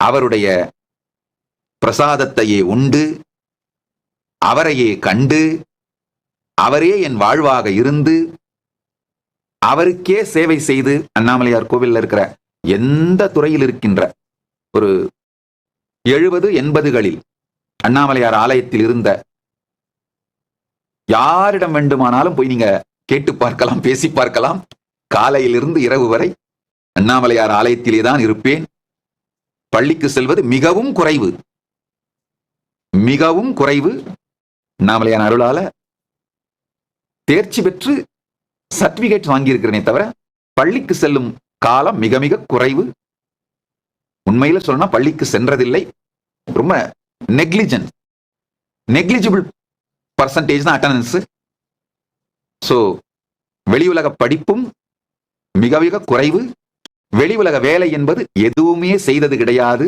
அவருடைய பிரசாதத்தையே உண்டு, அவரையே கண்டு, அவரே என் வாழ்வாக இருந்து, அவருக்கே சேவை செய்து, அண்ணாமலையார் கோவிலில் இருக்கிற எந்த துறையில் இருக்கின்ற ஒரு 70-80களில் அண்ணாமலையார் ஆலயத்தில் இருந்த யாரிடம் வேண்டுமானாலும் போய் நீங்க கேட்டு பார்க்கலாம், பேசி பார்க்கலாம். காலையிலிருந்து இரவு வரை அண்ணாமலையார் ஆலயத்திலே தான் இருப்பேன். பள்ளிக்கு செல்வது மிகவும் குறைவு, மிகவும் குறைவு. அண்ணாமலையார் அருளால தேர்ச்சி பெற்று சர்டிபிகேட் வாங்கியிருக்கிறேனே தவிர பள்ளிக்கு செல்லும் காலம் மிக மிக குறைவு. உண்மையில சொன்னா பள்ளிக்கு சென்றதில்லை. ரொம்ப நெக்லிஜிபிள் பர்சன்டேஜ் தான் அட்டெண்டன்ஸ். ஸோ வெளி உலக படிப்பும் மிக மிக குறைவு. வெளி உலக வேலை என்பது எதுவுமே செய்தது கிடையாது.